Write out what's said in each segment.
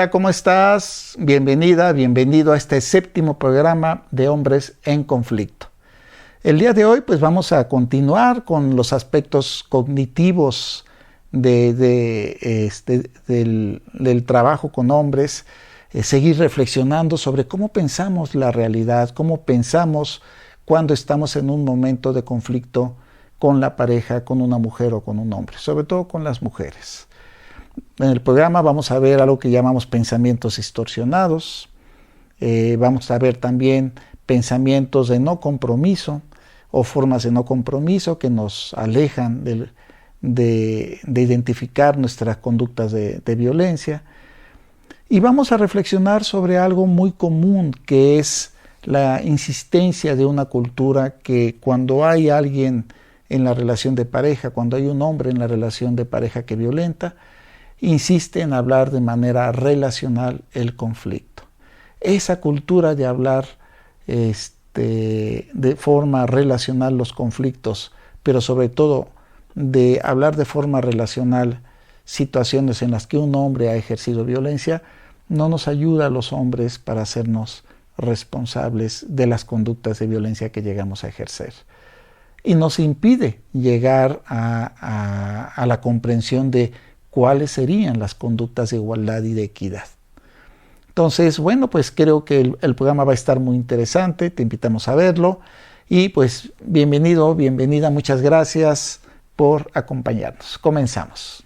Hola, ¿cómo estás? Bienvenida, bienvenido a este 7º programa de Hombres en Conflicto. El día de hoy pues vamos a continuar con los aspectos cognitivos del trabajo con hombres, seguir reflexionando sobre cómo pensamos la realidad, cómo pensamos cuando estamos en un momento de conflicto con la pareja, con una mujer o con un hombre, sobre todo con las mujeres. En el programa vamos a ver algo que llamamos pensamientos distorsionados, vamos a ver también pensamientos de no compromiso o formas de no compromiso que nos alejan de identificar nuestras conductas de violencia. Y vamos a reflexionar sobre algo muy común, que es la insistencia de una cultura que cuando hay alguien en la relación de pareja, cuando hay un hombre en la relación de pareja que violenta, insiste en hablar de manera relacional el conflicto. Esa cultura de hablar de forma relacional los conflictos, pero sobre todo de hablar de forma relacional situaciones en las que un hombre ha ejercido violencia, no nos ayuda a los hombres para hacernos responsables de las conductas de violencia que llegamos a ejercer. Y nos impide llegar a la comprensión de cuáles serían las conductas de igualdad y de equidad. Entonces, bueno, pues creo que el programa va a estar muy interesante, te invitamos a verlo y pues bienvenido, bienvenida, muchas gracias por acompañarnos. Comenzamos.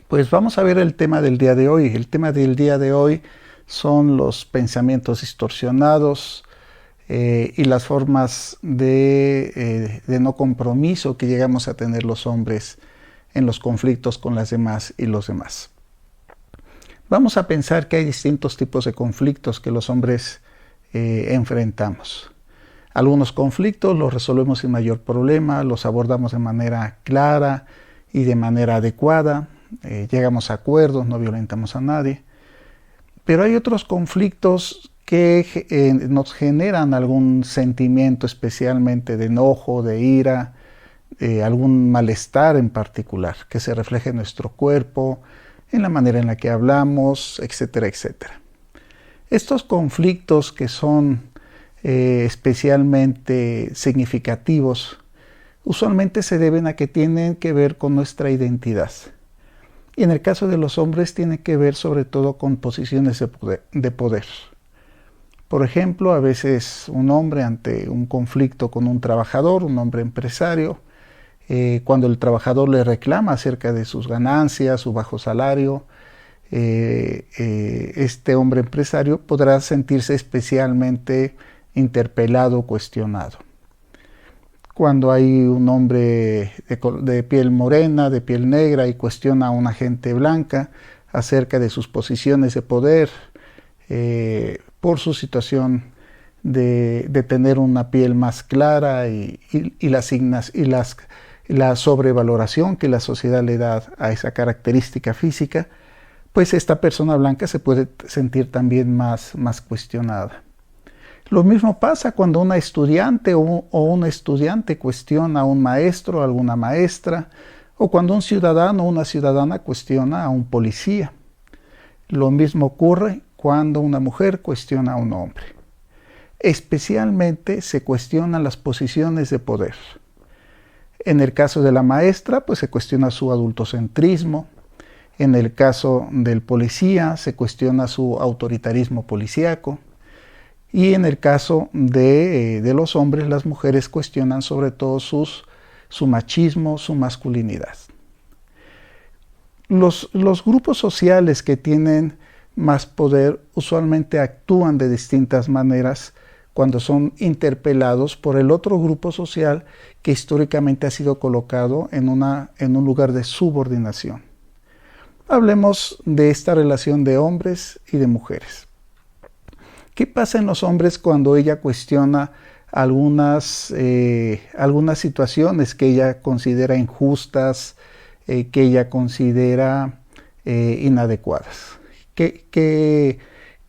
Pues vamos a ver el tema del día de hoy. El tema del día de hoy son los pensamientos distorsionados y las formas de no compromiso que llegamos a tener los hombres en los conflictos con las demás y los demás. Vamos a pensar que hay distintos tipos de conflictos que los hombres enfrentamos. Algunos conflictos los resolvemos sin mayor problema, los abordamos de manera clara y de manera adecuada, llegamos a acuerdos, no violentamos a nadie. Pero hay otros conflictos que nos generan algún sentimiento, especialmente de enojo, de ira, algún malestar en particular, que se refleja en nuestro cuerpo, en la manera en la que hablamos, etcétera, etcétera. Estos conflictos que son especialmente significativos, usualmente se deben a que tienen que ver con nuestra identidad. Y en el caso de los hombres tiene que ver sobre todo con posiciones de poder. Por ejemplo, a veces un hombre ante un conflicto con un trabajador, un hombre empresario, cuando el trabajador le reclama acerca de sus ganancias, su bajo salario, este hombre empresario podrá sentirse especialmente interpelado, cuestionado. Cuando hay un hombre de piel morena, de piel negra y cuestiona a una gente blanca acerca de sus posiciones de poder por su situación de tener una piel más clara y la sobrevaloración que la sociedad le da a esa característica física, pues esta persona blanca se puede sentir también más cuestionada. Lo mismo pasa cuando una estudiante o un estudiante cuestiona a un maestro, a alguna maestra, o cuando un ciudadano o una ciudadana cuestiona a un policía. Lo mismo ocurre cuando una mujer cuestiona a un hombre. Especialmente se cuestionan las posiciones de poder. En el caso de la maestra, pues se cuestiona su adultocentrismo. En el caso del policía, se cuestiona su autoritarismo policíaco. Y en el caso de los hombres, las mujeres cuestionan sobre todo su machismo, su masculinidad. Los grupos sociales que tienen más poder usualmente actúan de distintas maneras cuando son interpelados por el otro grupo social que históricamente ha sido colocado en un lugar de subordinación. Hablemos de esta relación de hombres y de mujeres. ¿Qué pasa en los hombres cuando ella cuestiona algunas situaciones que ella considera injustas, que ella considera inadecuadas? ¿Qué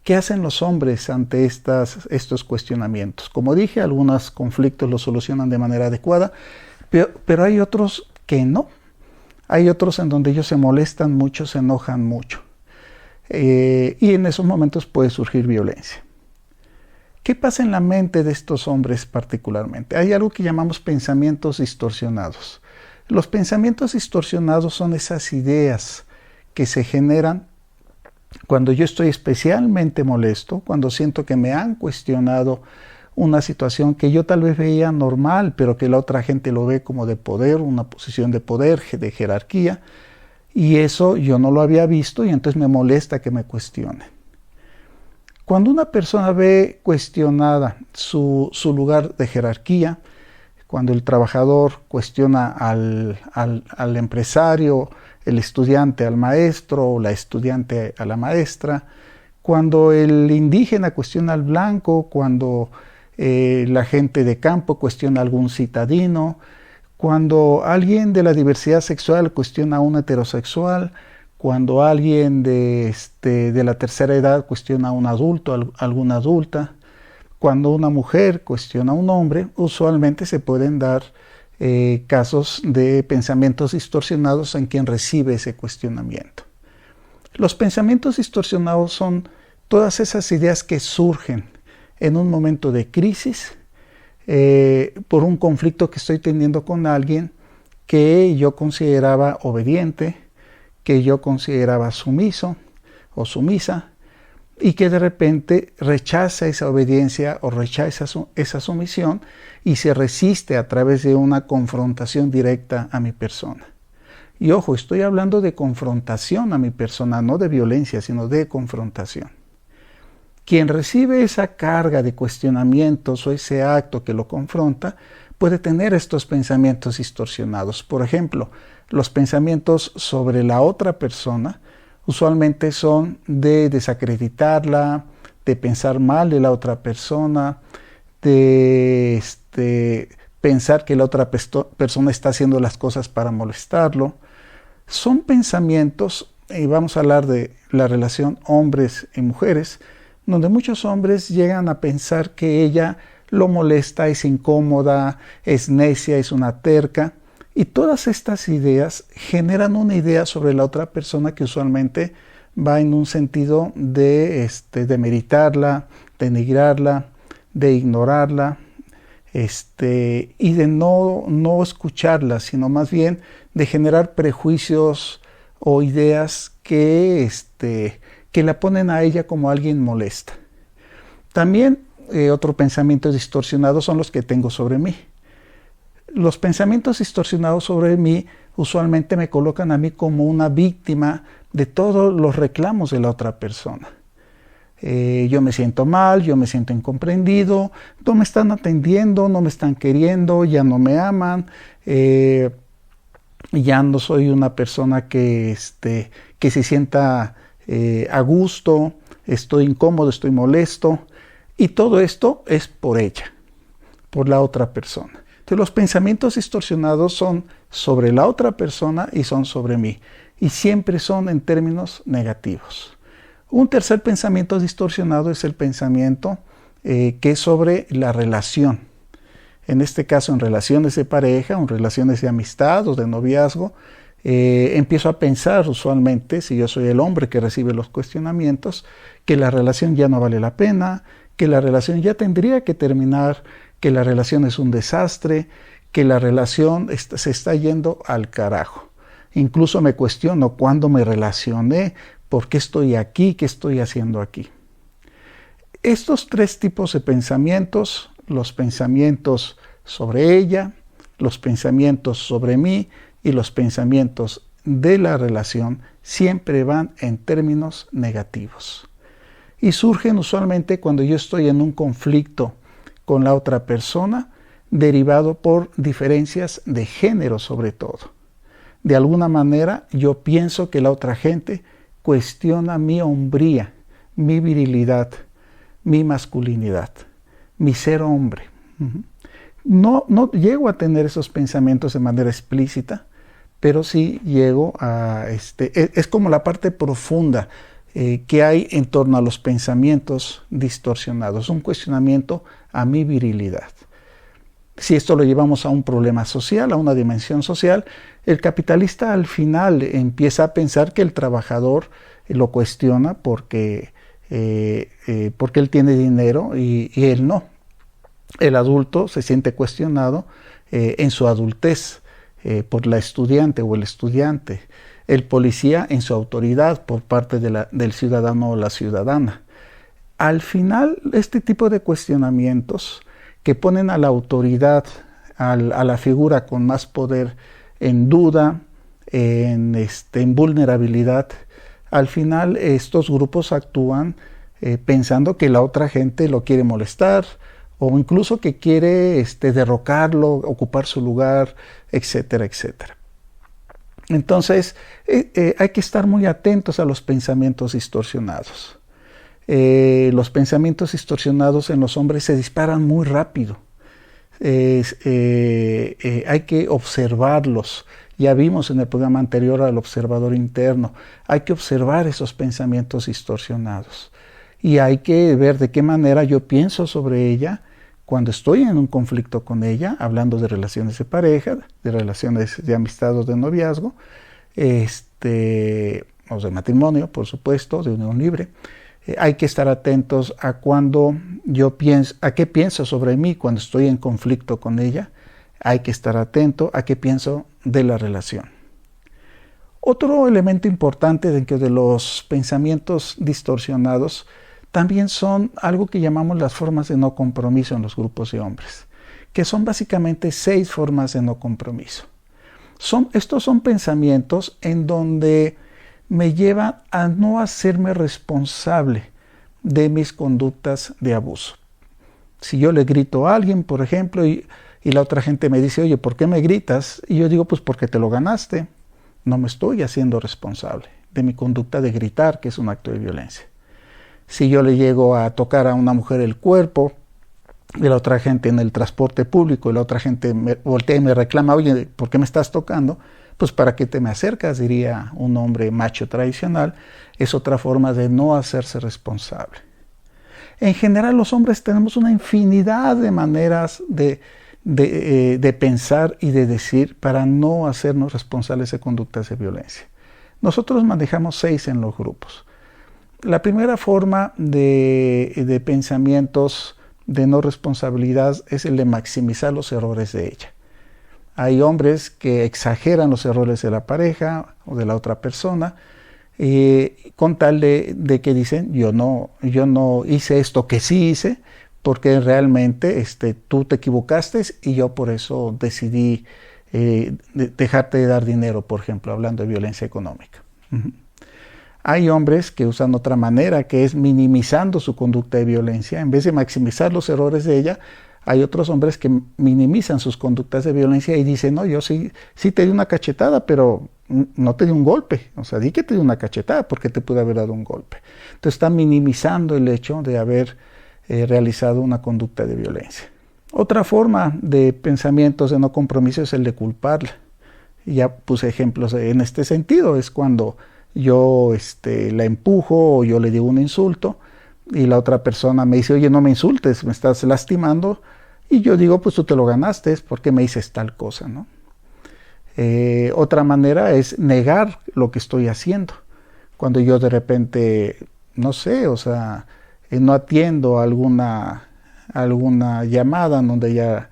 ¿Qué hacen los hombres ante estos cuestionamientos? Como dije, algunos conflictos los solucionan de manera adecuada, pero hay otros que no. Hay otros en donde ellos se molestan mucho, se enojan mucho. Y en esos momentos puede surgir violencia. ¿Qué pasa en la mente de estos hombres particularmente? Hay algo que llamamos pensamientos distorsionados. Los pensamientos distorsionados son esas ideas que se generan cuando yo estoy especialmente molesto, cuando siento que me han cuestionado una situación que yo tal vez veía normal, pero que la otra gente lo ve como de poder, una posición de poder, de jerarquía, y eso yo no lo había visto y entonces me molesta que me cuestionen. Cuando una persona ve cuestionada su lugar de jerarquía, cuando el trabajador cuestiona al empresario, el estudiante al maestro o la estudiante a la maestra, cuando el indígena cuestiona al blanco, cuando la gente de campo cuestiona a algún citadino, cuando alguien de la diversidad sexual cuestiona a un heterosexual, cuando alguien de la tercera edad cuestiona a un adulto, a alguna adulta, cuando una mujer cuestiona a un hombre, usualmente se pueden dar casos de pensamientos distorsionados en quien recibe ese cuestionamiento. Los pensamientos distorsionados son todas esas ideas que surgen en un momento de crisis por un conflicto que estoy teniendo con alguien que yo consideraba obediente, que yo consideraba sumiso o sumisa, y que de repente rechaza esa obediencia o rechaza esa sumisión y se resiste a través de una confrontación directa a mi persona. Y ojo, estoy hablando de confrontación a mi persona, no de violencia, sino de confrontación. Quien recibe esa carga de cuestionamientos o ese acto que lo confronta puede tener estos pensamientos distorsionados. Por ejemplo, los pensamientos sobre la otra persona usualmente son de desacreditarla, de pensar mal de la otra persona, de pensar que la otra persona está haciendo las cosas para molestarlo. Son pensamientos, y vamos a hablar de la relación hombres y mujeres, donde muchos hombres llegan a pensar que ella lo molesta, es incómoda, es necia, es una terca. Y todas estas ideas generan una idea sobre la otra persona que usualmente va en un sentido de demeritarla, denigrarla, de ignorarla, y de no escucharla, sino más bien de generar prejuicios o ideas que la ponen a ella como alguien molesta. También otro pensamiento distorsionado son los que tengo sobre mí. Los pensamientos distorsionados sobre mí usualmente me colocan a mí como una víctima de todos los reclamos de la otra persona. Yo me siento mal, yo me siento incomprendido, no me están atendiendo, no me están queriendo, ya no me aman, ya no soy una persona que se sienta a gusto, estoy incómodo, estoy molesto, y todo esto es por ella, por la otra persona. Entonces, los pensamientos distorsionados son sobre la otra persona y son sobre mí, y siempre son en términos negativos. Un tercer pensamiento distorsionado es el pensamiento que es sobre la relación. En este caso, en relaciones de pareja, en relaciones de amistad o de noviazgo, empiezo a pensar usualmente, si yo soy el hombre que recibe los cuestionamientos, que la relación ya no vale la pena, que la relación ya tendría que terminar, que la relación es un desastre, que la relación se está yendo al carajo. Incluso me cuestiono cuándo me relacioné, por qué estoy aquí, qué estoy haciendo aquí. Estos tres tipos de pensamientos, los pensamientos sobre ella, los pensamientos sobre mí y los pensamientos de la relación, siempre van en términos negativos. Y surgen usualmente cuando yo estoy en un conflicto con la otra persona, derivado por diferencias de género sobre todo. De alguna manera yo pienso que la otra gente cuestiona mi hombría, mi virilidad, mi masculinidad, mi ser hombre. No llego a tener esos pensamientos de manera explícita, pero sí llego a... es como la parte profunda. que hay en torno a los pensamientos distorsionados, un cuestionamiento a mi virilidad. Si esto lo llevamos a un problema social, a una dimensión social, el capitalista al final empieza a pensar que el trabajador lo cuestiona porque él tiene dinero y él no. El adulto se siente cuestionado en su adultez por la estudiante o el estudiante. El policía en su autoridad por parte del ciudadano o la ciudadana. Al final, este tipo de cuestionamientos que ponen a la autoridad, a la figura con más poder, en duda, en vulnerabilidad, al final estos grupos actúan pensando que la otra gente lo quiere molestar o incluso que quiere derrocarlo, ocupar su lugar, etcétera, etcétera. Entonces, hay que estar muy atentos a los pensamientos distorsionados. Los pensamientos distorsionados en los hombres se disparan muy rápido. Hay que observarlos. Ya vimos en el programa anterior al observador interno. Hay que observar esos pensamientos distorsionados. Y hay que ver de qué manera yo pienso sobre ella cuando estoy en un conflicto con ella, hablando de relaciones de pareja, de relaciones de amistad o de noviazgo, o de matrimonio, por supuesto, de unión libre. Hay que estar atentos a cuando yo pienso, a qué pienso sobre mí cuando estoy en conflicto con ella. Hay que estar atento a qué pienso de la relación. Otro elemento importante dentro de los pensamientos distorsionados también son algo que llamamos las formas de no compromiso en los grupos de hombres, que son básicamente 6 formas de no compromiso. Estos son pensamientos en donde me llevan a no hacerme responsable de mis conductas de abuso. Si yo le grito a alguien, por ejemplo, y la otra gente me dice, oye, ¿por qué me gritas? Y yo digo, pues porque te lo ganaste. No me estoy haciendo responsable de mi conducta de gritar, que es un acto de violencia. Si yo le llego a tocar a una mujer el cuerpo, y la otra gente en el transporte público, y la otra gente me voltea y me reclama, oye, ¿por qué me estás tocando? Pues para qué te me acercas, diría un hombre macho tradicional. Es otra forma de no hacerse responsable. En general, los hombres tenemos una infinidad de maneras de pensar y de decir para no hacernos responsables de conductas de violencia. Nosotros manejamos 6 en los grupos. La primera forma de pensamientos de no responsabilidad es el de maximizar los errores de ella. Hay hombres que exageran los errores de la pareja o de la otra persona con tal de que dicen yo no hice esto que sí hice porque realmente tú te equivocaste y yo por eso decidí dejarte de dar dinero, por ejemplo, hablando de violencia económica. Hay hombres que usan otra manera, que es minimizando su conducta de violencia. En vez de maximizar los errores de ella, hay otros hombres que minimizan sus conductas de violencia y dicen, no, yo sí te di una cachetada, pero no te di un golpe. O sea, di que te di una cachetada porque te pude haber dado un golpe. Entonces están minimizando el hecho de haber realizado una conducta de violencia. Otra forma de pensamientos de no compromiso es el de culparla. Ya puse ejemplos en este sentido. Es cuando yo la empujo o yo le digo un insulto y la otra persona me dice, oye, no me insultes, me estás lastimando. Y yo digo, pues tú te lo ganaste, es porque me dices tal cosa, ¿no? Otra manera es negar lo que estoy haciendo. Cuando yo de repente, no sé, o sea, no atiendo alguna llamada en donde ella,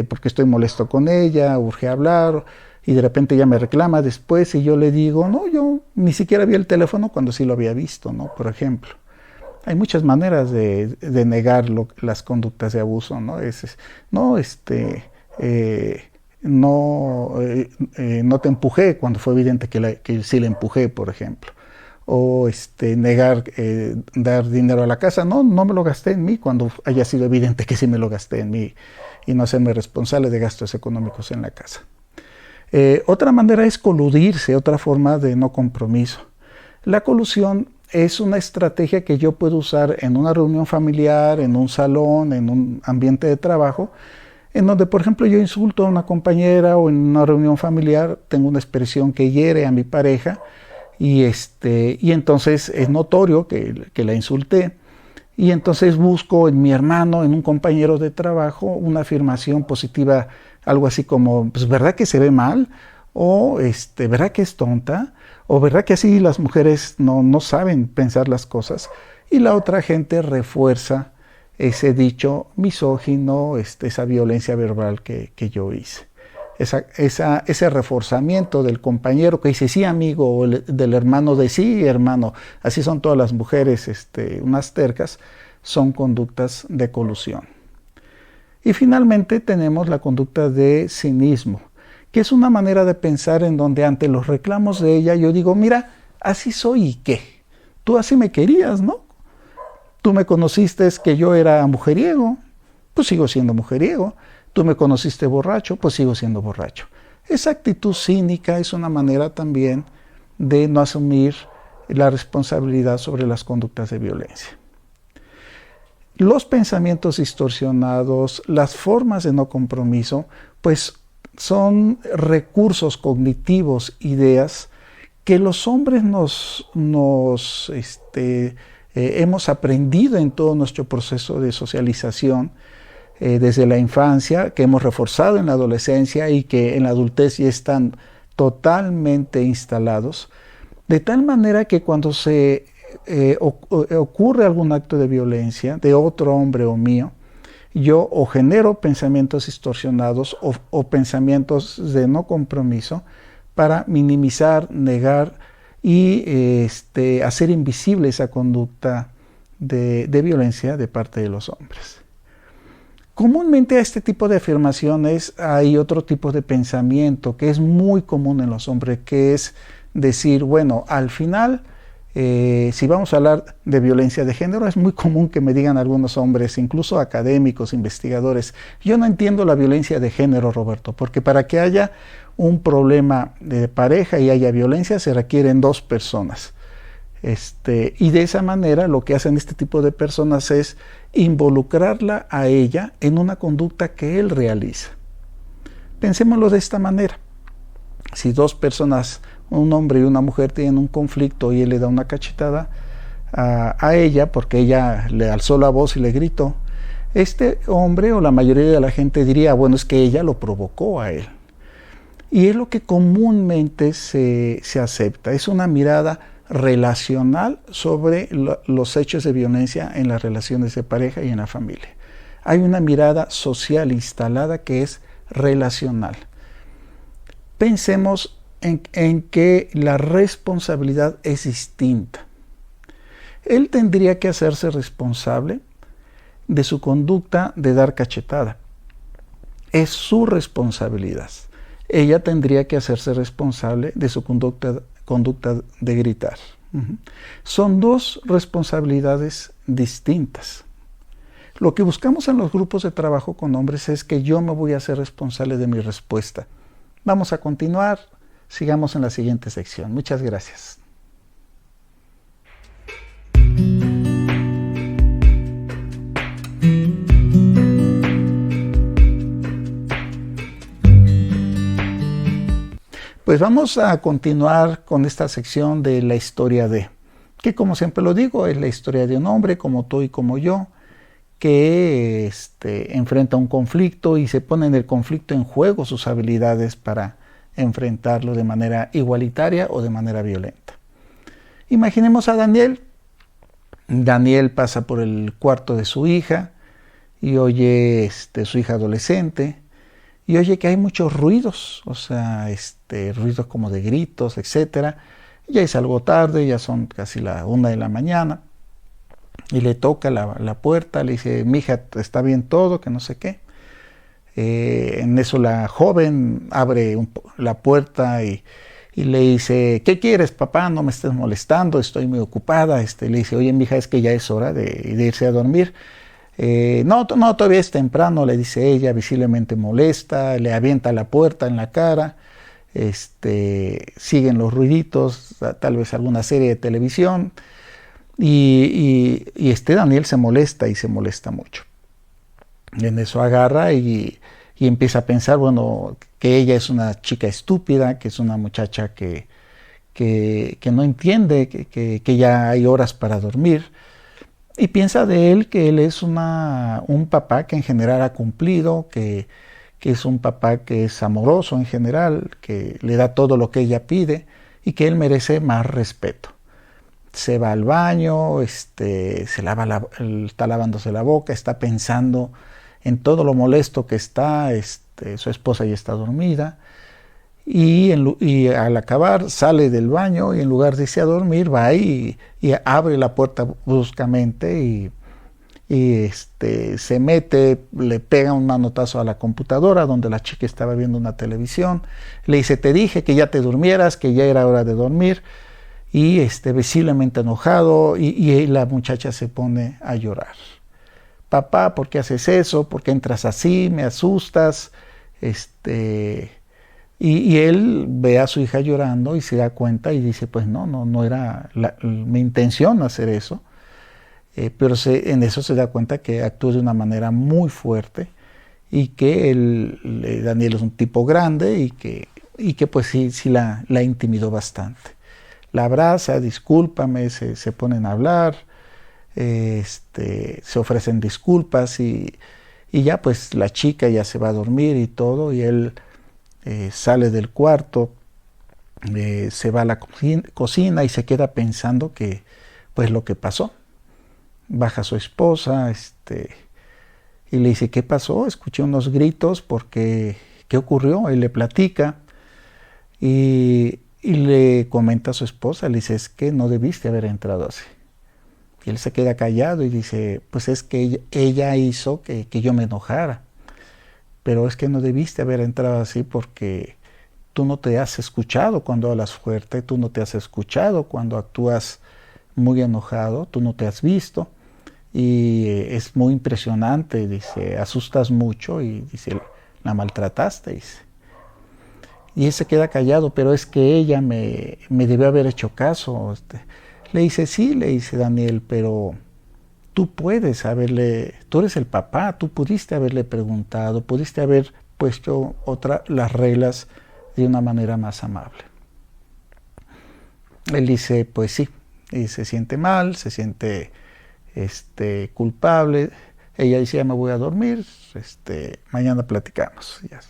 porque estoy molesto con ella, urge hablar, y de repente ella me reclama después y yo le digo, no, yo ni siquiera vi el teléfono cuando sí lo había visto, ¿no? Por ejemplo. Hay muchas maneras de negar las conductas de abuso, ¿no? No te empujé cuando fue evidente que sí le empujé, por ejemplo. O negar dar dinero a la casa, no me lo gasté en mí cuando haya sido evidente que sí me lo gasté en mí y no hacerme responsable de gastos económicos en la casa. Otra manera es coludirse, otra forma de no compromiso. La colusión es una estrategia que yo puedo usar en una reunión familiar, en un salón, en un ambiente de trabajo, en donde, por ejemplo, yo insulto a una compañera o en una reunión familiar, tengo una expresión que hiere a mi pareja y entonces es notorio que la insulté. Y entonces busco en mi hermano, en un compañero de trabajo, una afirmación positiva, algo así como, pues, ¿verdad que se ve mal? O, ¿verdad que es tonta? O, ¿verdad que así las mujeres no saben pensar las cosas? Y la otra gente refuerza ese dicho misógino, esa violencia verbal que yo hice. Ese reforzamiento del compañero que dice sí amigo, o del hermano de sí hermano, así son todas las mujeres, unas tercas, son conductas de colusión. Y finalmente tenemos la conducta de cinismo, que es una manera de pensar en donde ante los reclamos de ella yo digo, mira, así soy y qué, tú así me querías, ¿no? Tú me conociste que yo era mujeriego, pues sigo siendo mujeriego. Tú me conociste borracho, pues sigo siendo borracho. Esa actitud cínica es una manera también de no asumir la responsabilidad sobre las conductas de violencia. Los pensamientos distorsionados, las formas de no compromiso, pues son recursos cognitivos, ideas que los hombres hemos aprendido en todo nuestro proceso de socialización, desde la infancia, que hemos reforzado en la adolescencia y que en la adultez ya están totalmente instalados, de tal manera que cuando se ocurre algún acto de violencia de otro hombre o mío, yo o genero pensamientos distorsionados o pensamientos de no compromiso para minimizar, negar y hacer invisible esa conducta de violencia de parte de los hombres. Comúnmente a este tipo de afirmaciones hay otro tipo de pensamiento que es muy común en los hombres, que es decir, bueno, al final, si vamos a hablar de violencia de género, es muy común que me digan algunos hombres, incluso académicos, investigadores, yo no entiendo la violencia de género, Roberto, porque para que haya un problema de pareja y haya violencia se requieren dos personas. Y de esa manera lo que hacen este tipo de personas es involucrarla a ella en una conducta que él realiza. Pensémoslo de esta manera. Si dos personas, un hombre y una mujer, tienen un conflicto y él le da una cachetada a ella porque ella le alzó la voz y le gritó, este hombre o la mayoría de la gente diría, bueno, es que ella lo provocó a él. Y es lo que comúnmente se acepta. Es una mirada relacional sobre los hechos de violencia en las relaciones de pareja y en la familia. Hay una mirada social instalada que es relacional. Pensemos en que la responsabilidad es distinta. Él tendría que hacerse responsable de su conducta de dar cachetada. Es su responsabilidad. Ella tendría que hacerse responsable de su conducta de gritar. Son dos responsabilidades distintas. Lo que buscamos en los grupos de trabajo con hombres es que yo me voy a hacer responsable de mi respuesta. Vamos a continuar, sigamos en la siguiente sección. Muchas gracias. Pues vamos a continuar con esta sección de la historia de, que como siempre lo digo, es la historia de un hombre como tú y como yo, que enfrenta un conflicto y se pone en el conflicto en juego sus habilidades para enfrentarlo de manera igualitaria o de manera violenta. Imaginemos a Daniel. Daniel pasa por el cuarto de su hija y oye su hija adolescente, y oye que hay muchos ruidos, o sea, ruidos como de gritos, etc. Ya es algo tarde, ya son casi la 1 de la mañana, y le toca la puerta, le dice, mija, ¿está bien todo? Que no sé qué. En eso la joven abre la puerta y le dice, ¿qué quieres, papá? No me estés molestando, estoy muy ocupada. Le dice, oye, mija, es que ya es hora de irse a dormir. No, todavía es temprano, le dice ella, visiblemente molesta, le avienta la puerta en la cara, siguen los ruiditos, tal vez alguna serie de televisión, y Daniel se molesta y se molesta mucho. En eso agarra y empieza a pensar, bueno, que ella es una chica estúpida, que es una muchacha que que no entiende que ya hay horas para dormir, y piensa de él que él es un papá que en general ha cumplido, que es un papá que es amoroso en general, que le da todo lo que ella pide y que él merece más respeto. Se va al baño, está lavándose la boca, está pensando en todo lo molesto que está, su esposa ya está dormida, y al acabar sale del baño y en lugar de irse a dormir va y abre la puerta bruscamente y se mete, le pega un manotazo a la computadora donde la chica estaba viendo una televisión, le dice: te dije que ya te durmieras, que ya era hora de dormir, y visiblemente enojado, y la muchacha se pone a llorar. Papá, ¿por qué haces eso? ¿Por qué entras así? Me asustas. Y él ve a su hija llorando y se da cuenta y dice: pues no era mi intención hacer eso. Pero en eso se da cuenta que actúa de una manera muy fuerte y que Daniel es un tipo grande y que pues sí la intimidó bastante. La abraza: discúlpame, se ponen a hablar, se ofrecen disculpas y ya pues la chica ya se va a dormir y todo, y él sale del cuarto, se va a la cocina y se queda pensando que pues lo que pasó. Baja su esposa y le dice: ¿qué pasó? Escuché unos gritos, porque ¿qué ocurrió? Él le platica y le comenta a su esposa, le dice: es que no debiste haber entrado así. Y él se queda callado y dice: pues es que ella hizo que yo me enojara, pero es que no debiste haber entrado así porque tú no te has escuchado cuando hablas fuerte, tú no te has escuchado cuando actúas muy enojado, tú no te has visto. Y es muy impresionante, dice, asustas mucho, y dice: la maltrataste, dice. Y él se queda callado: pero es que ella me debió haber hecho caso. Le dice: sí, le dice Daniel, pero tú eres el papá, tú pudiste haberle preguntado, pudiste haber puesto las reglas de una manera más amable. Él dice: pues sí, y se siente mal, se siente culpable. Ella dice: ya me voy a dormir, mañana platicamos. Ya.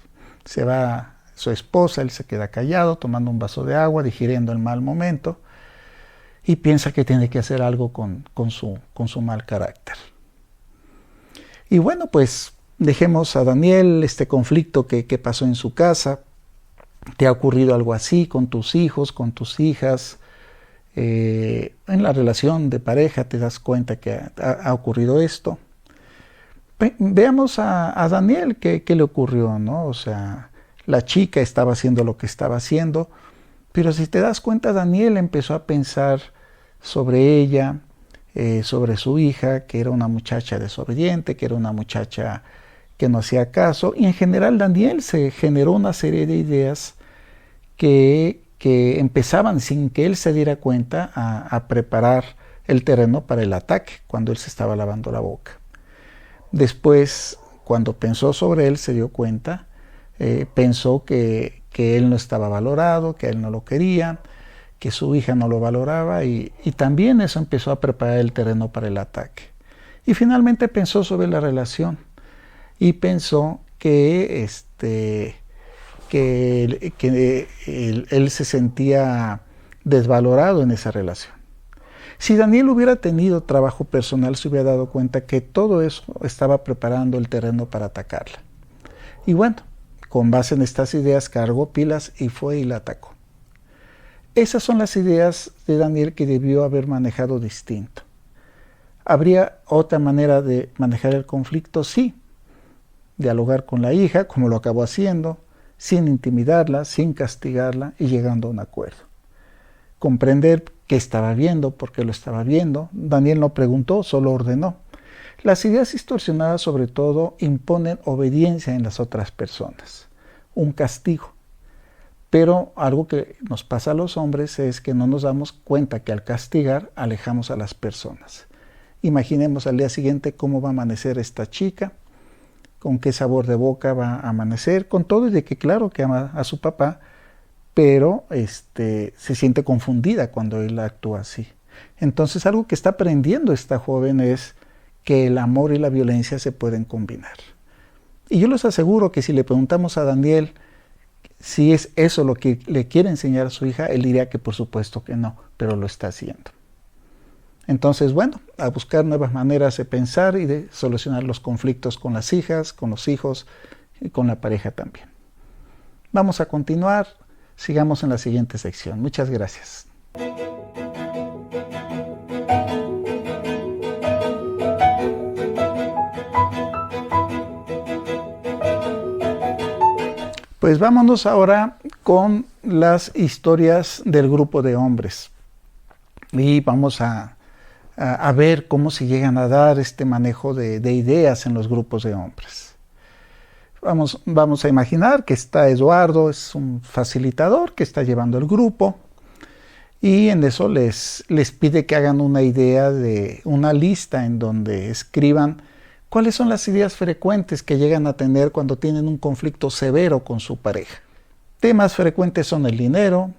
Se va su esposa, él se queda callado, tomando un vaso de agua, digiriendo el mal momento, y piensa que tiene que hacer algo con su mal carácter. Y bueno, pues dejemos a Daniel, este conflicto que pasó en su casa. ¿Te ha ocurrido algo así con tus hijos, con tus hijas? En la relación de pareja te das cuenta que ha ocurrido esto. Veamos a Daniel qué le ocurrió, ¿no? O sea, la chica estaba haciendo lo que estaba haciendo, pero si te das cuenta, Daniel empezó a pensar sobre ella, sobre su hija, que era una muchacha desobediente, que era una muchacha que no hacía caso, y en general Daniel se generó una serie de ideas que empezaban, sin que él se diera cuenta, a preparar el terreno para el ataque cuando él se estaba lavando la boca. Después, cuando pensó sobre él, se dio cuenta, pensó que él no estaba valorado, que él no lo quería, que su hija no lo valoraba, y también eso empezó a preparar el terreno para el ataque. Y finalmente pensó sobre la relación y pensó que él se sentía desvalorado en esa relación. Si Daniel hubiera tenido trabajo personal, se hubiera dado cuenta que todo eso estaba preparando el terreno para atacarla. Y bueno, con base en estas ideas cargó pilas y fue y la atacó. Esas son las ideas de Daniel que debió haber manejado distinto. ¿Habría otra manera de manejar el conflicto? Sí. Dialogar con la hija, como lo acabó haciendo, sin intimidarla, sin castigarla, y llegando a un acuerdo. Comprender qué estaba viendo, por qué lo estaba viendo. Daniel no preguntó, solo ordenó. Las ideas distorsionadas, sobre todo, imponen obediencia en las otras personas, un castigo. Pero algo que nos pasa a los hombres es que no nos damos cuenta que al castigar alejamos a las personas. Imaginemos al día siguiente cómo va a amanecer esta chica, con qué sabor de boca va a amanecer, con todo y de que claro que ama a su papá, pero se siente confundida cuando él actúa así. Entonces algo que está aprendiendo esta joven es que el amor y la violencia se pueden combinar. Y yo les aseguro que si le preguntamos a Daniel si es eso lo que le quiere enseñar a su hija, él diría que por supuesto que no, pero lo está haciendo. Entonces, bueno, a buscar nuevas maneras de pensar y de solucionar los conflictos con las hijas, con los hijos y con la pareja también. Vamos a continuar, sigamos en la siguiente sección. Muchas gracias. Pues vámonos ahora con las historias del grupo de hombres y vamos a ver cómo se llegan a dar este manejo de ideas en los grupos de hombres. Vamos a imaginar que está Eduardo, es un facilitador que está llevando el grupo y en eso les pide que hagan una idea de una lista en donde escriban ¿cuáles son las ideas frecuentes que llegan a tener cuando tienen un conflicto severo con su pareja? Temas frecuentes son el dinero,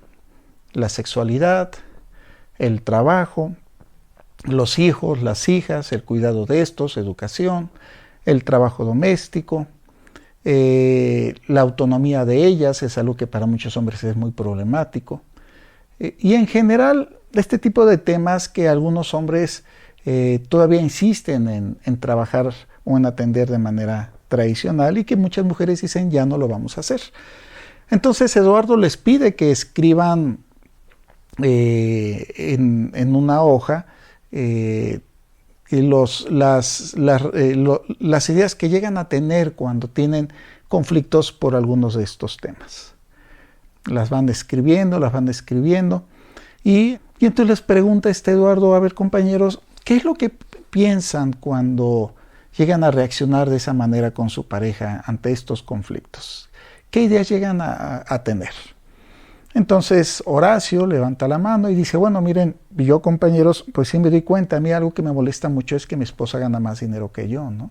la sexualidad, el trabajo, los hijos, las hijas, el cuidado de estos, educación, el trabajo doméstico, la autonomía de ellas, es algo que para muchos hombres es muy problemático. Y en general, este tipo de temas que algunos hombres todavía insisten en trabajar o en atender de manera tradicional y que muchas mujeres dicen ya no lo vamos a hacer. Entonces Eduardo les pide que escriban en una hoja las ideas que llegan a tener cuando tienen conflictos por algunos de estos temas. Las van escribiendo y entonces les pregunta Eduardo, a ver compañeros, ¿qué es lo que piensan cuando llegan a reaccionar de esa manera con su pareja ante estos conflictos? ¿Qué ideas llegan a tener? Entonces Horacio levanta la mano y dice, bueno, miren, yo compañeros, pues sí me doy cuenta, a mí algo que me molesta mucho es que mi esposa gana más dinero que yo, ¿no?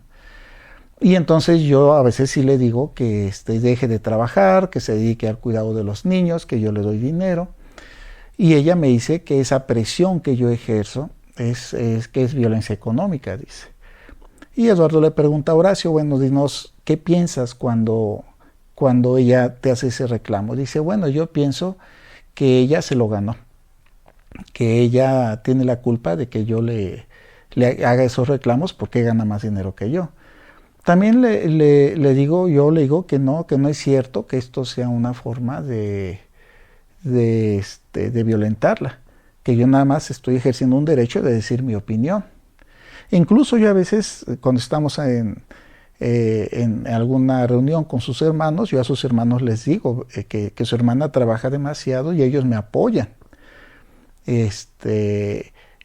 Y entonces yo a veces sí le digo que deje de trabajar, que se dedique al cuidado de los niños, que yo le doy dinero. Y ella me dice que esa presión que yo ejerzo es violencia económica, dice. Y Eduardo le pregunta a Horacio, bueno, dinos, ¿qué piensas cuando ella te hace ese reclamo? Dice, bueno, yo pienso que ella se lo ganó, que ella tiene la culpa de que yo le haga esos reclamos porque gana más dinero que yo. También le digo que no es cierto que esto sea una forma de violentarla, que yo nada más estoy ejerciendo un derecho de decir mi opinión. Incluso yo a veces, cuando estamos en alguna reunión con sus hermanos, yo a sus hermanos les digo que su hermana trabaja demasiado y ellos me apoyan.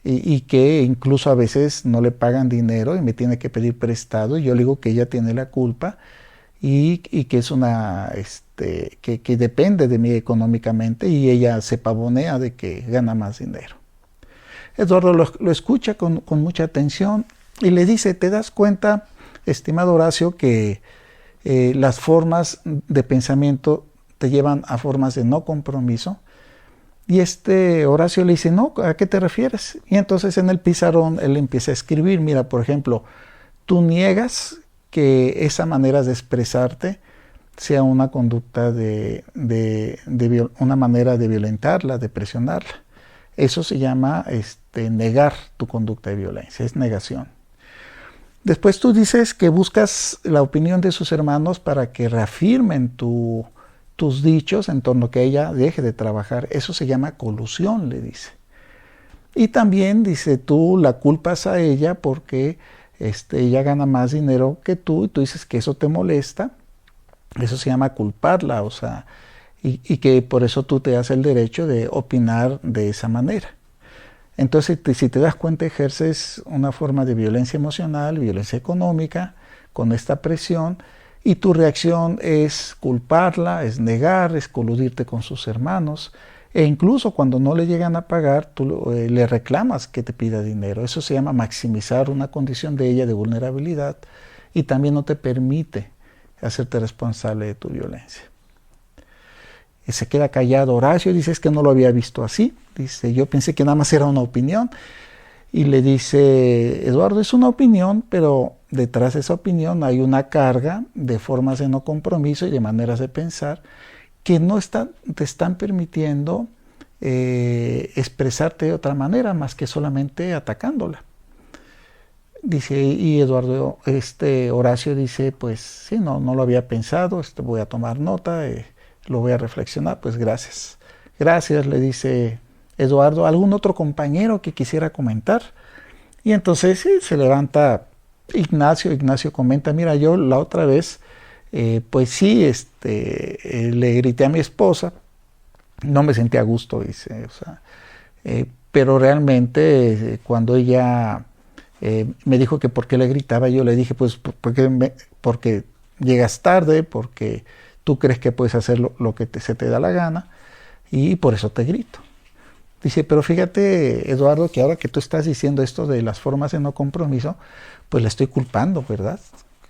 Y que incluso a veces no le pagan dinero y me tiene que pedir prestado y yo le digo que ella tiene la culpa y que es que depende de mí económicamente y ella se pavonea de que gana más dinero. Eduardo lo escucha con mucha atención y le dice, ¿te das cuenta, estimado Horacio, que las formas de pensamiento te llevan a formas de no compromiso? Y Horacio le dice, no, ¿a qué te refieres? Y entonces en el pizarrón él empieza a escribir, mira, por ejemplo, tú niegas que esa manera de expresarte sea una conducta una manera de violentarla, de presionarla. Eso se llama negar tu conducta de violencia, es negación. Después tú dices que buscas la opinión de sus hermanos para que reafirmen tus dichos en torno a que ella deje de trabajar. Eso se llama colusión, le dice. Y también dice, tú la culpas a ella porque ella gana más dinero que tú y tú dices que eso te molesta. Eso se llama culparla, o sea, y que por eso tú te das el derecho de opinar de esa manera. Entonces, si te das cuenta, ejerces una forma de violencia emocional, violencia económica, con esta presión, y tu reacción es culparla, es negar, es coludirte con sus hermanos, e incluso cuando no le llegan a pagar, tú le reclamas que te pida dinero. Eso se llama maximizar una condición de ella de vulnerabilidad y también no te permite hacerte responsable de tu violencia. Se queda callado Horacio, dice, es que no lo había visto así. Dice, yo pensé que nada más era una opinión. Y le dice, Eduardo, es una opinión, pero detrás de esa opinión hay una carga de formas de no compromiso y de maneras de pensar que no te están permitiendo expresarte de otra manera más que solamente atacándola. Dice, y Eduardo, Horacio dice, pues sí, no lo había pensado, voy a tomar nota, lo voy a reflexionar, pues gracias. Gracias, le dice Eduardo, ¿algún otro compañero que quisiera comentar? Y entonces sí, se levanta Ignacio comenta, mira, yo la otra vez, pues sí, le grité a mi esposa, no me sentí a gusto, dice, o sea, pero realmente cuando ella me dijo que por qué le gritaba, yo le dije, pues porque llegas tarde, porque tú crees que puedes hacer lo que se te da la gana y por eso te grito. Dice, pero fíjate, Eduardo, que ahora que tú estás diciendo esto de las formas de no compromiso, pues le estoy culpando, ¿verdad?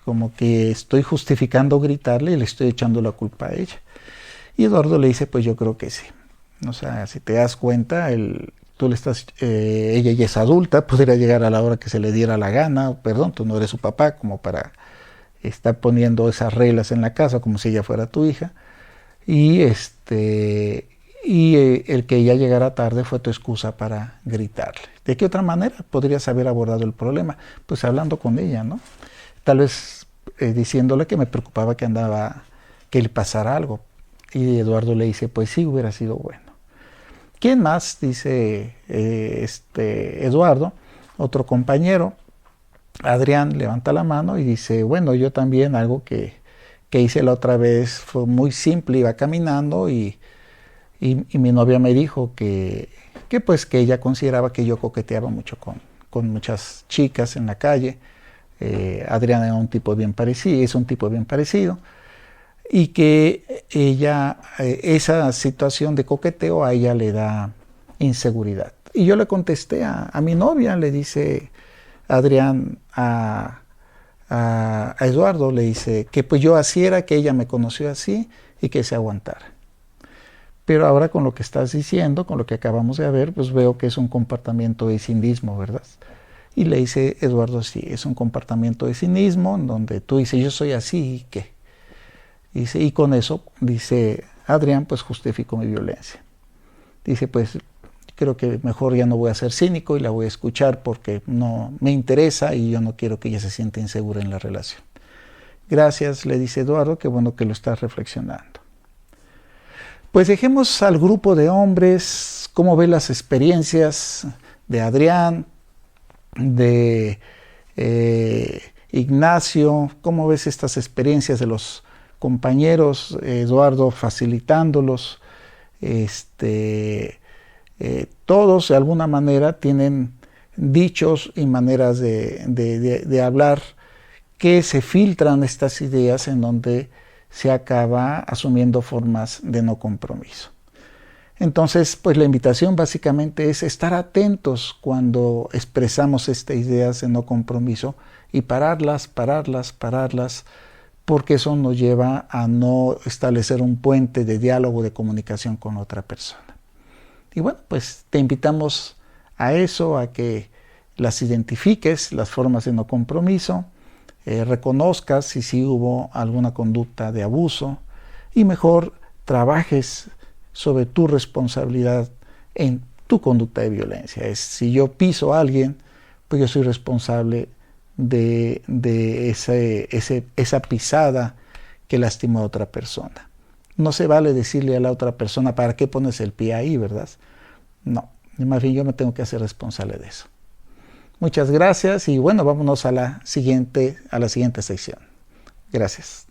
Como que estoy justificando gritarle y le estoy echando la culpa a ella. Y Eduardo le dice, pues yo creo que sí. O sea, si te das cuenta, ella ya es adulta, podría llegar a la hora que se le diera la gana, perdón, tú no eres su papá como para estar poniendo esas reglas en la casa como si ella fuera tu hija. Y el que ella llegara tarde fue tu excusa para gritarle. ¿De qué otra manera podrías haber abordado el problema? Pues hablando con ella, ¿no? Tal vez diciéndole que me preocupaba que le pasara algo. Y Eduardo le dice, pues sí, hubiera sido bueno. ¿Quién más? Dice Eduardo, otro compañero, Adrián levanta la mano y dice, bueno, yo también algo que hice la otra vez fue muy simple, iba caminando y mi novia me dijo que ella consideraba que yo coqueteaba mucho con muchas chicas en la calle. Adrián era un tipo bien parecido, es un tipo bien parecido, y que esa situación de coqueteo a ella le da inseguridad. Y yo le contesté a mi novia, le dice Adrián a Eduardo, le dice que pues yo así era, que ella me conoció así y que se aguantara. Pero ahora con lo que estás diciendo, con lo que acabamos de ver, pues veo que es un comportamiento de cinismo, ¿verdad? Y le dice Eduardo, sí, es un comportamiento de cinismo, en donde tú dices, yo soy así, ¿y qué? Dice, y con eso, dice Adrián, pues justifico mi violencia. Dice, pues creo que mejor ya no voy a ser cínico y la voy a escuchar porque no me interesa y yo no quiero que ella se sienta insegura en la relación. Gracias, le dice Eduardo, qué bueno que lo estás reflexionando. Pues dejemos al grupo de hombres, cómo ve las experiencias de Adrián, de Ignacio, cómo ves estas experiencias de los compañeros, Eduardo facilitándolos, todos de alguna manera tienen dichos y maneras de hablar que se filtran estas ideas en donde se acaba asumiendo formas de no compromiso. Entonces, pues la invitación básicamente es estar atentos cuando expresamos estas ideas de no compromiso y pararlas, porque eso nos lleva a no establecer un puente de diálogo, de comunicación con otra persona. Y bueno, pues te invitamos a eso, a que las identifiques, las formas de no compromiso, reconozcas si sí hubo alguna conducta de abuso y mejor trabajes sobre tu responsabilidad en tu conducta de violencia. Si yo piso a alguien, pues yo soy responsable de esa pisada que lastimó a otra persona. No se vale decirle a la otra persona, ¿para qué pones el pie ahí, verdad? No, más bien yo me tengo que hacer responsable de eso. Muchas gracias y bueno, vámonos a la siguiente sección. Gracias.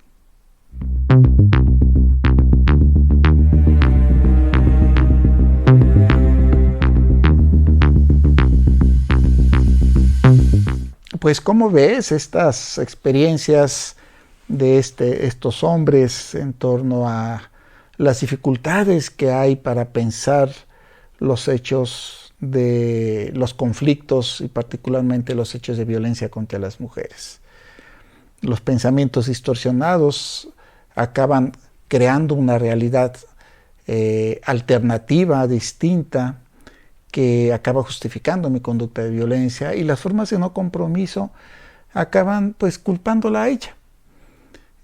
Pues, ¿cómo ves estas experiencias de estos hombres en torno a las dificultades que hay para pensar los hechos de los conflictos y particularmente los hechos de violencia contra las mujeres? Los pensamientos distorsionados acaban creando una realidad alternativa, distinta, que acaba justificando mi conducta de violencia, y las formas de no compromiso acaban pues culpándola a ella.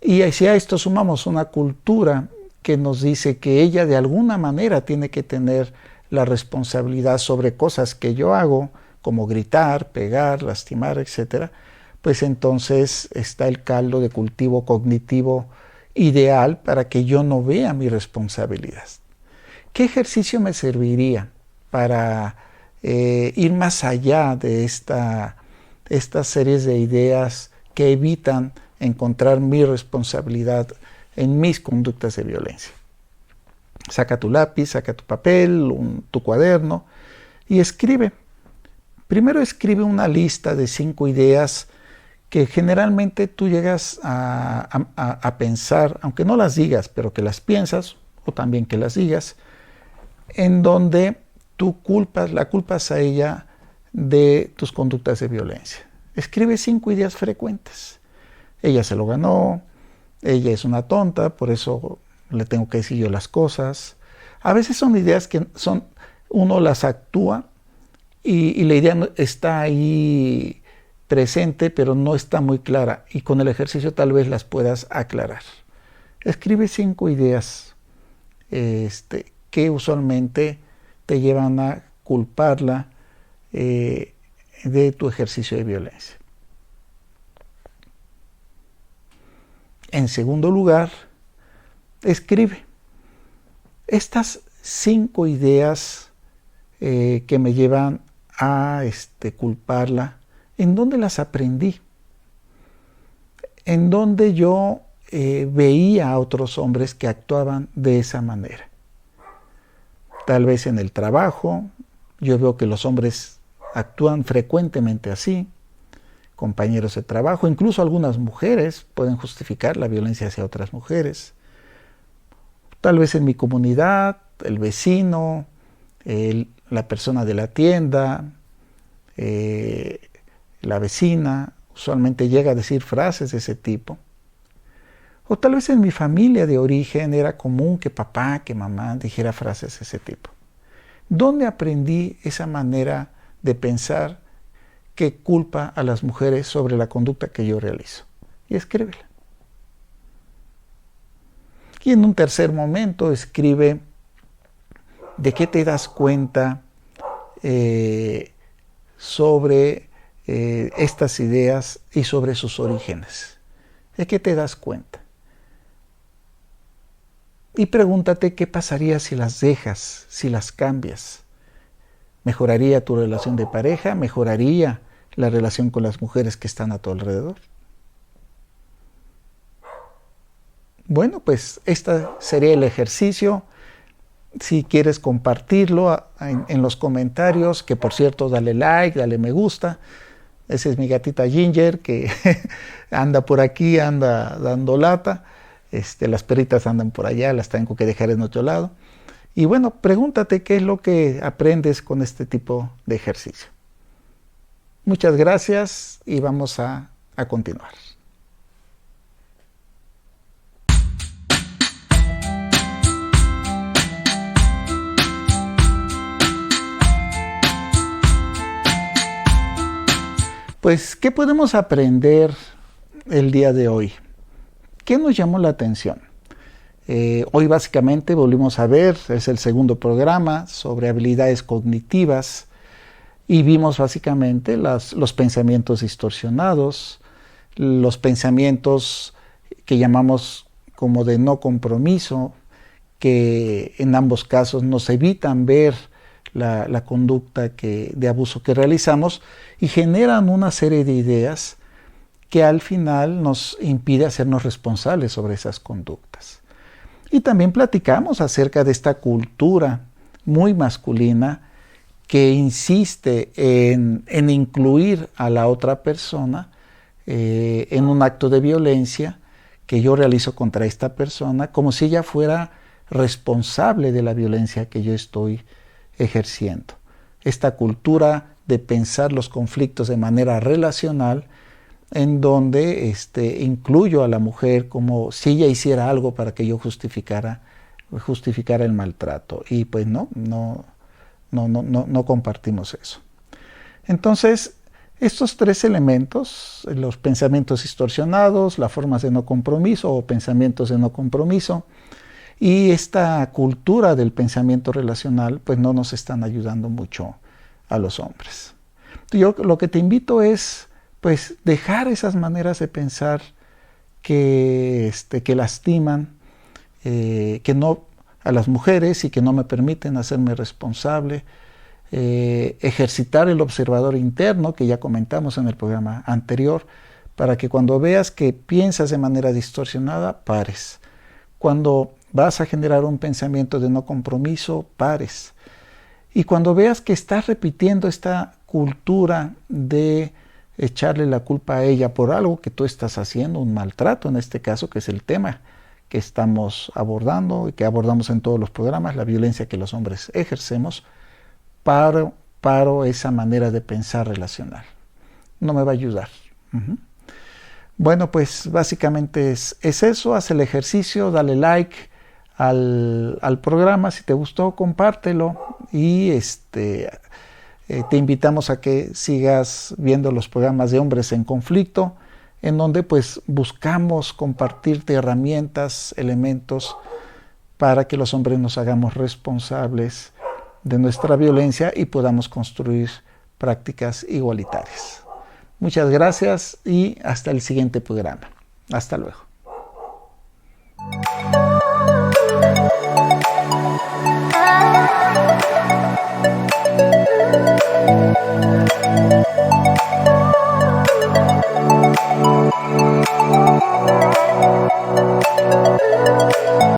Y si a esto sumamos una cultura que nos dice que ella de alguna manera tiene que tener la responsabilidad sobre cosas que yo hago, como gritar, pegar, lastimar, etc., pues entonces está el caldo de cultivo cognitivo ideal para que yo no vea mi responsabilidad. ¿Qué ejercicio me serviría para ir más allá de estas series de ideas que evitan encontrar mi responsabilidad en mis conductas de violencia? Saca tu lápiz, saca tu papel, tu cuaderno y escribe. Primero escribe una lista de 5 ideas que generalmente tú llegas a pensar, aunque no las digas, pero que las piensas, o también que las digas, en donde tú la culpas a ella de tus conductas de violencia. Escribe 5 ideas frecuentes. Ella se lo ganó, ella es una tonta, por eso le tengo que decir yo las cosas. A veces son ideas que uno las actúa y la idea está ahí presente, pero no está muy clara, y con el ejercicio tal vez las puedas aclarar. Escribe 5 ideas que usualmente te llevan a culparla de tu ejercicio de violencia. En segundo lugar, escribe estas 5 ideas que me llevan a culparla. ¿En dónde las aprendí? En dónde yo veía a otros hombres que actuaban de esa manera. Tal vez en el trabajo, yo veo que los hombres actúan frecuentemente así, compañeros de trabajo, incluso algunas mujeres pueden justificar la violencia hacia otras mujeres. Tal vez en mi comunidad, el vecino, la persona de la tienda, la vecina, usualmente llega a decir frases de ese tipo. O tal vez en mi familia de origen era común que papá, que mamá dijera frases de ese tipo. ¿Dónde aprendí esa manera de pensar que culpa a las mujeres sobre la conducta que yo realizo? Y escríbela. Y en un tercer momento escribe de qué te das cuenta sobre estas ideas y sobre sus orígenes. ¿De qué te das cuenta? Y pregúntate qué pasaría si las dejas, si las cambias. ¿Mejoraría tu relación de pareja? ¿Mejoraría la relación con las mujeres que están a tu alrededor? Bueno, pues este sería el ejercicio. Si quieres compartirlo en los comentarios, que por cierto, dale like, dale me gusta. Esa es mi gatita Ginger, que anda por aquí, anda dando lata. Las perritas andan por allá, las tengo que dejar en otro lado. Y bueno, pregúntate qué es lo que aprendes con este tipo de ejercicio. Muchas gracias y vamos a continuar. Pues, ¿qué podemos aprender el día de hoy? ¿Qué nos llamó la atención? Hoy básicamente volvimos a ver, es el segundo programa sobre habilidades cognitivas, y vimos básicamente los pensamientos distorsionados, los pensamientos que llamamos como de no compromiso, que en ambos casos nos evitan ver la conducta de abuso que realizamos y generan una serie de ideas que al final nos impide hacernos responsables sobre esas conductas. Y también platicamos acerca de esta cultura muy masculina que insiste en incluir a la otra persona en un acto de violencia que yo realizo contra esta persona, como si ella fuera responsable de la violencia que yo estoy ejerciendo. Esta cultura de pensar los conflictos de manera relacional, en donde incluyo a la mujer como si ella hiciera algo para que yo justificara justificar el maltrato. Y pues no compartimos eso. Entonces, estos tres elementos, los pensamientos distorsionados, las formas de no compromiso o pensamientos de no compromiso, y esta cultura del pensamiento relacional, pues no nos están ayudando mucho a los hombres. Yo lo que te invito es, pues, dejar esas maneras de pensar que lastiman, que no a las mujeres y que no me permiten hacerme responsable. Ejercitar el observador interno, que ya comentamos en el programa anterior, para que cuando veas que piensas de manera distorsionada, pares. Cuando vas a generar un pensamiento de no compromiso, pares. Y cuando veas que estás repitiendo esta cultura de echarle la culpa a ella por algo que tú estás haciendo, un maltrato en este caso, que es el tema que estamos abordando y que abordamos en todos los programas, la violencia que los hombres ejercemos, paro esa manera de pensar relacional. No me va a ayudar. Bueno, pues básicamente es eso. Haz el ejercicio, dale like al programa. Si te gustó, compártelo. Y te invitamos a que sigas viendo los programas de Hombres en Conflicto, en donde pues buscamos compartirte herramientas, elementos para que los hombres nos hagamos responsables de nuestra violencia y podamos construir prácticas igualitarias. Muchas gracias y hasta el siguiente programa. Hasta luego.